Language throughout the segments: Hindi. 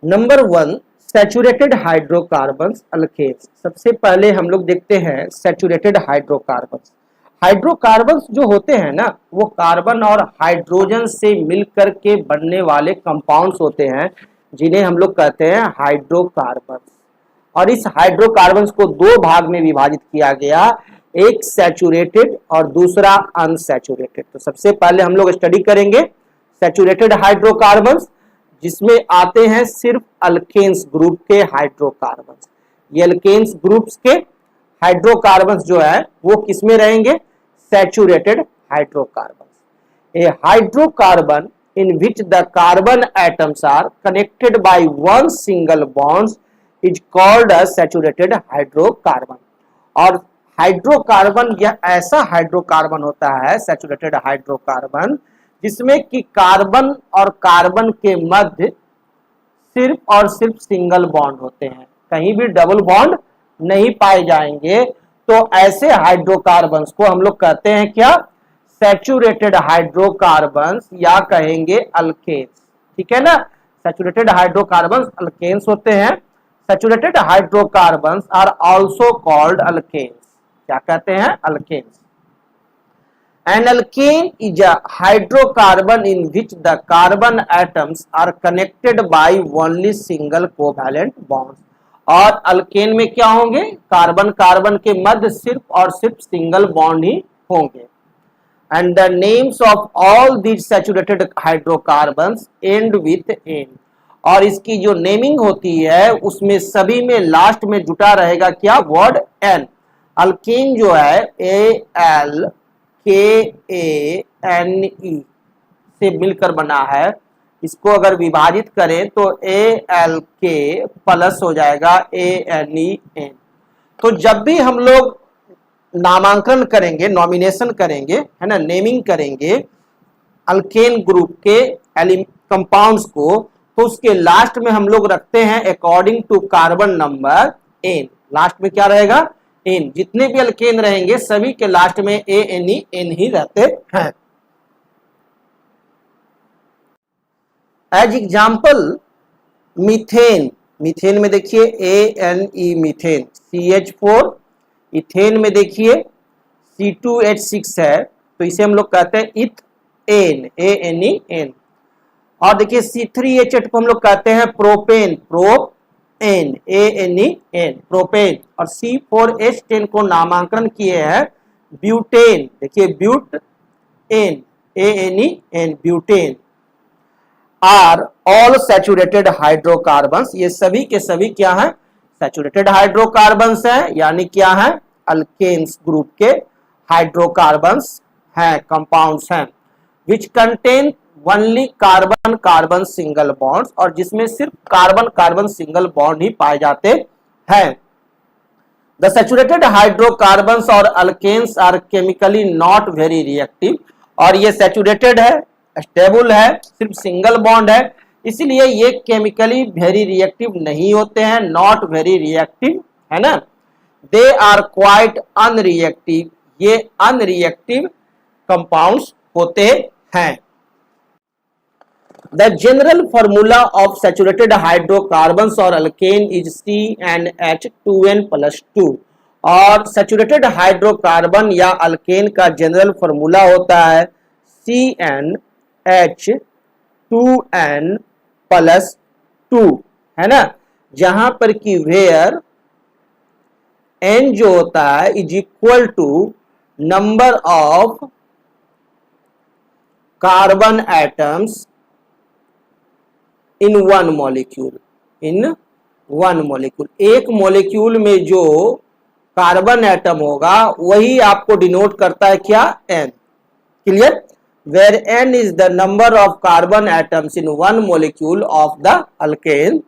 Number 1, saturated hydrocarbons alkanes. सबसे पहले हम लोग देखते हैं सैचुरेटेड हाइड्रोकार्बन्स। हाइड्रोकार्बन्स जो होते हैं ना, वो कार्बन और हाइड्रोजन से मिलकर के बनने वाले कंपाउंड्स होते हैं, जिन्हें हम लोग कहते हैं हाइड्रोकार्बन्स। और इस हाइड्रोकार्बन्स को दो भाग में विभाजित किया गया, एक सैचुरेटेड और दूसरा अनसैचुरेटेड। तो सबसे पहले हम लोग स्टडी करेंगे सैचुरेटेड हाइड्रोकार्बन्स, जिसमें आते हैं सिर्फ अल्केन्स ग्रुप के हाइड्रोकार्बन्स। ये अल्केन्स ग्रुप्स के हाइड्रोकार्बन्स जो है वो किसमें रहेंगे? Saturated hydrocarbons. A hydrocarbon in which the carbon atoms are connected by one single bond is called a saturated hydrocarbon। और हाइड्रोकार्बन यह ऐसा हाइड्रोकार्बन होता है, सैचुरेटेड हाइड्रोकार्बन, जिसमें कि कार्बन और कार्बन के मध्य सिर्फ और सिर्फ सिंगल बॉन्ड होते हैं, कहीं भी डबल बॉन्ड नहीं पाए जाएंगे। तो ऐसे हाइड्रोकार्बन्स को हम लोग कहते हैं क्या? सैचुरेटेड हाइड्रोकार्बन्स, या कहेंगे अल्केन्स। ठीक है ना, सैचुरेटेड हाइड्रोकार्बन्स अल्केन्स होते हैं। Saturated hydrocarbons are also called alkanes. क्या कहते हैं? Alkanes. An alkane is a hydrocarbon in which the carbon atoms are connected by only single covalent bonds। और अल्केन में क्या होंगे? कार्बन कार्बन के मध्य सिर्फ और सिर्फ सिंगल बॉन्ड ही होंगे। And the names of all these saturated hydrocarbons end with N। और इसकी जो नेमिंग होती है उसमें सभी में लास्ट में जुटा रहेगा क्या? Word N। अल्केन जो है ALKANE से मिलकर बना है। इसको अगर विभाजित करें तो ALK प्लस हो जाएगा ANEN। तो जब भी हम लोग नामांकन करेंगे, नॉमिनेशन करेंगे, है ना, नेमिंग करेंगे अल्केन ग्रुप के कंपाउंड्स को, तो उसके लास्ट में हम लोग रखते हैं according to carbon number N। Last में क्या रहेगा? N। जितने भी अल्केन रहेंगे सभी के लास्ट में ANEN ही रहते हैं। As example methane. मीथेन में देखिए ANE मीथेन, CH4। इथेन में देखिए C2H6 है, तो इसे हम लोग कहते हैं इथेन, ANEN। और देखिए C3H8 को हम लोग कहते हैं प्रोपेन, प्रोपेन, ANEN, प्रोपेन। और C4H10 को नामांकन किए हैं ब्यूटेन। देखिए butane, ANEN, butane. Are all saturated hydrocarbons. ये सभी के सभी क्या हैं? सैचुरेटेड हाइड्रोकार्बन्स हैं, यानी क्या है? अल्केन्स ग्रुप के हाइड्रोकार्बन्स हैं, कंपाउंड्स हैं। Which contain only carbon carbon single bonds, और जिसमें सिर्फ कार्बन कार्बन सिंगल बॉन्ड ही पाए जाते हैं। द सैचुरेटेड हाइड्रोकार्बन्स और alkanes are chemically not very reactive. और ये सैचुरेटेड है, स्टेबल है, सिर्फ सिंगल बॉन्ड है, इसलिए ये केमिकली वेरी रिएक्टिव नहीं होते हैं, नॉट वेरी रिएक्टिव, है ना। दे आर क्वाइट अनरिएक्टिव, ये अनरिएक्टिव कंपाउंड्स होते हैं। The general formula of saturated hydrocarbons और अल्केन इज CnH2n+2। और सैचुरेटेड हाइड्रोकार्बन या अल्केन का जनरल फॉर्मूला होता है CnH2n+2, है ना, जहां पर कि वेयर N जो होता है is equal to number of carbon atoms in one molecule, in one molecule. एक मॉलिक्यूल में जो कार्बन एटम होगा वही आपको डिनोट करता है क्या? N। Clear? Where N is the number of carbon atoms in one molecule of the alkane।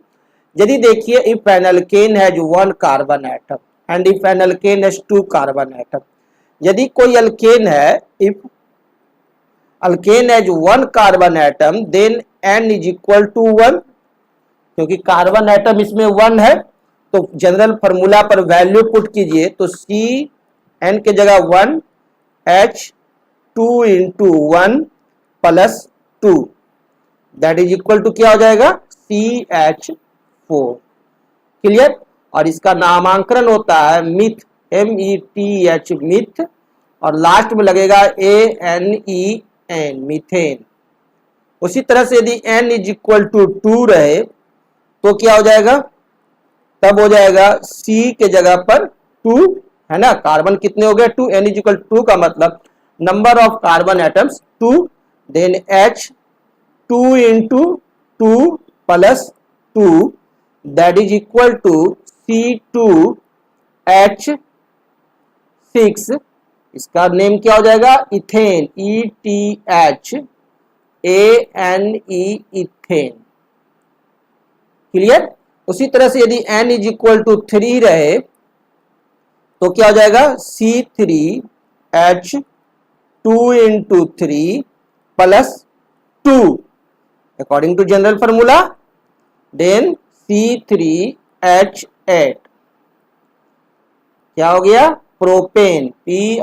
यदि देखिए if an alkane has one carbon atom and if an alkane has two carbon atom। यदि कोई अल्केन है, if alkane has one carbon atom then N is equal to 1। क्योंकि कार्बन एटम इसमें 1 है, तो जनरल फॉर्मूला पर वैल्यू पुट कीजिए तो CN के जगह 1, H2 into 1+2, that is equal to क्या हो जाएगा? CH 4। क्लियर। और इसका नामांकन होता है मिथ, METH मिथ, और लास्ट में लगेगा ANEN मीथेन। उसी तरह से यदि n इज इक्वल टू 2 रहे तो क्या हो जाएगा, तब हो जाएगा C के जगह पर 2, है ना। कार्बन कितने हो गए 2, n इज इक्वल 2 का मतलब number of carbon atoms 2, then H 2 into 2 plus 2 that is equal to C2H6। इसका नेम क्या हो जाएगा इथेन, ETHANE इथेन। क्लियर। उसी तरह से यदि n इज इक्वल टू 3 रहे तो क्या हो जाएगा C3H2 into 3 plus 2 according to general formula, then C3H8 क्या हो गया propane, PROPANE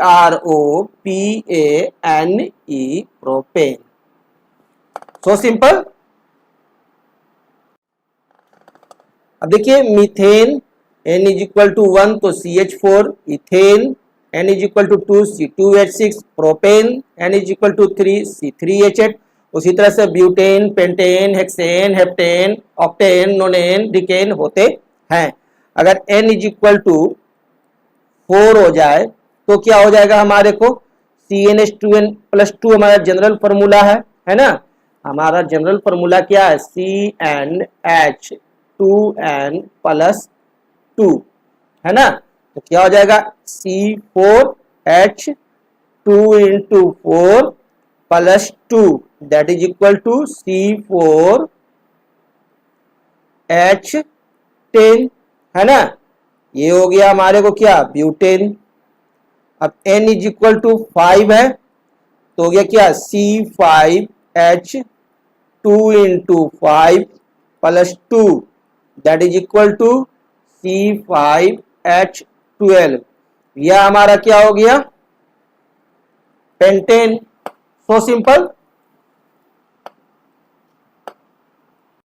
propane. So simple. अब देखिए methane n is equal to 1 तो CH4, ethane n is equal to 2 C2H6, propane n is equal to 3 C3H8। उसी तरह से butane, pentane, hexane, heptane, octane, nonane, decane होते हैं। अगर n इज इक्वल टू 4 हो जाए तो क्या हो जाएगा हमारे को CnH2n प्लस 2 हमारा जनरल फॉर्मूला है ना। हमारा जनरल फॉर्मूला क्या है CnH2n प्लस 2, है ना। तो क्या हो जाएगा C4H2 into 4 plus 2 that is equal to C4H10, है ना। ये हो गया हमारे को क्या ब्यूटेन। अब n इज इक्वल टू 5 है तो हो गया क्या C5H2 into 5 plus 2 that is equal to C5H12। यह हमारा क्या हो गया पेंटेन। So simple.